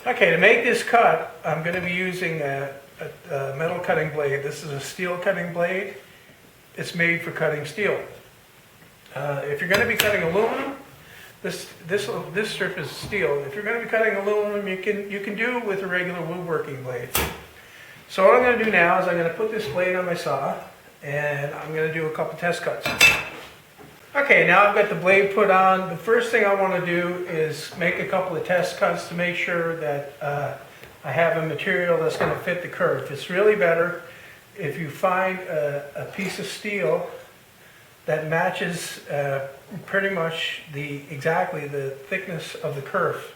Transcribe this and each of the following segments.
Okay, to make this cut, I'm going to be using a metal cutting blade. This is a steel cutting blade. It's made for cutting steel. If you're going to be cutting aluminum, this strip is steel. If you're going to be cutting aluminum, you can do it with a regular woodworking blade. So what I'm going to do now is I'm going to put this blade on my saw, and I'm going to do a couple test cuts. Okay, now I've got the blade put on. The first thing I want to do is make a couple of test cuts to make sure that I have a material that's going to fit the curve. It's really better if you find a piece of steel that matches pretty much exactly the thickness of the kerf.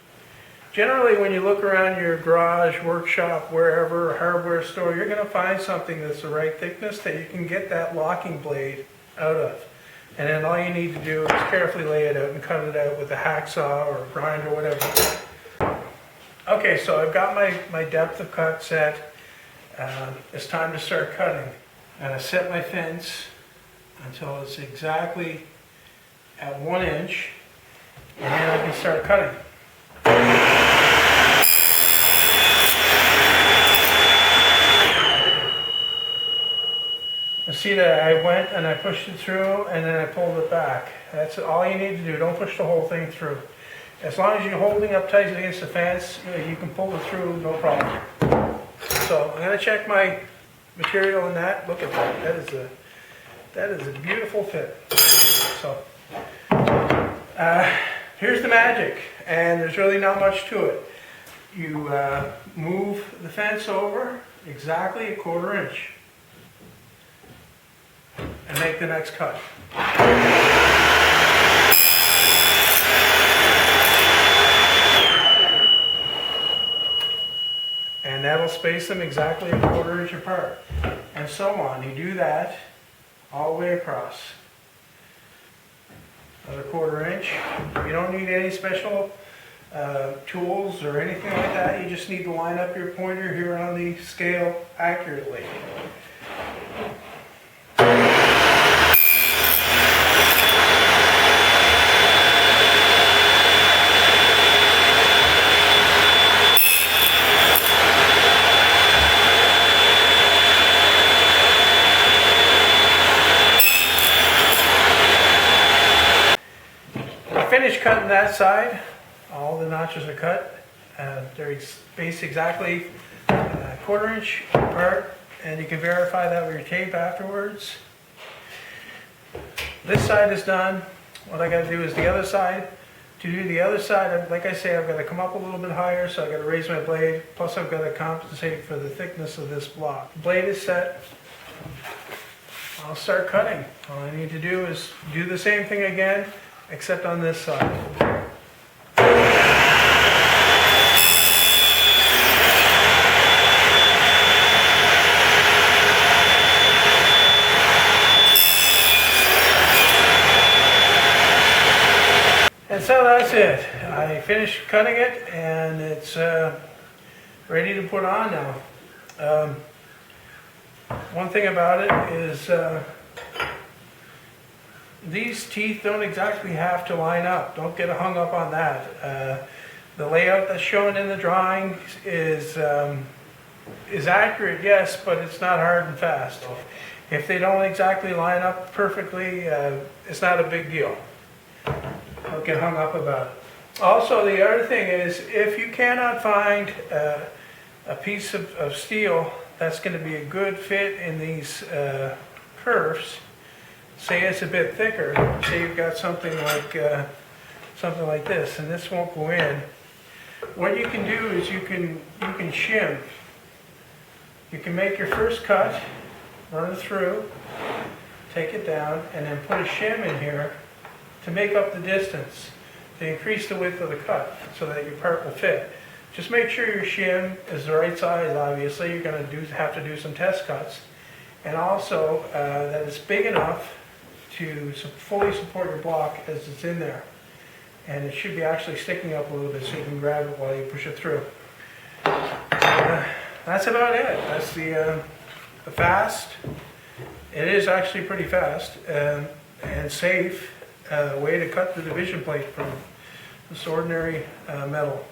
Generally, when you look around your garage, workshop, wherever, hardware store, you're going to find something that's the right thickness that you can get that locking blade out of. And then all you need to do is carefully lay it out and cut it out with a hacksaw or a grinder or whatever. Okay, so I've got my depth of cut set. It's time to start cutting. And I set my fence until it's exactly at 1 inch, and then I can start cutting. You see that I went and I pushed it through and then I pulled it back. That's all you need to do. Don't push the whole thing through. As long as you're holding up tight against the fence, you can pull it through, no problem. So I'm going to check my material in that. Look at that. That is a beautiful fit. So here's the magic, and there's really not much to it. You move the fence over exactly a 1/4 inch and make the next cut. And that'll space them exactly a 1/4 inch apart. And so on. You do that all the way across. Another 1/4 inch. You don't need any special tools or anything like that. You just need to line up your pointer here on the scale accurately. Finished cutting that side. All the notches are cut. They're spaced exactly a 1/4 inch apart, and you can verify that with your tape afterwards. This side is done. What I got to do is the other side. To do the other side, like I say, I've got to come up a little bit higher, so I've got to raise my blade. Plus, I've got to compensate for the thickness of this block. The blade is set. I'll start cutting. All I need to do is do the same thing again, except on this side. And so that's it. I finished cutting it, and it's ready to put on now. One thing about it is these teeth don't exactly have to line up. Don't get hung up on that. The layout that's shown in the drawing is accurate, yes, but it's not hard and fast. If they don't exactly line up perfectly, it's not a big deal. Don't get hung up about it. Also, the other thing is, if you cannot find a piece of steel that's going to be a good fit in these curves, say it's a bit thicker, say you've got something like this, and this won't go in. What you can do is you can shim. You can make your first cut, run it through, take it down, and then put a shim in here to make up the distance, to increase the width of the cut so that your part will fit. Just make sure your shim is the right size, obviously. You're going to have to do some test cuts. And also that it's big enough to fully support your block as it's in there. And it should be actually sticking up a little bit so you can grab it while you push it through. That's about it. That's the fast. It is actually pretty fast and safe way to cut the division plate from this ordinary metal.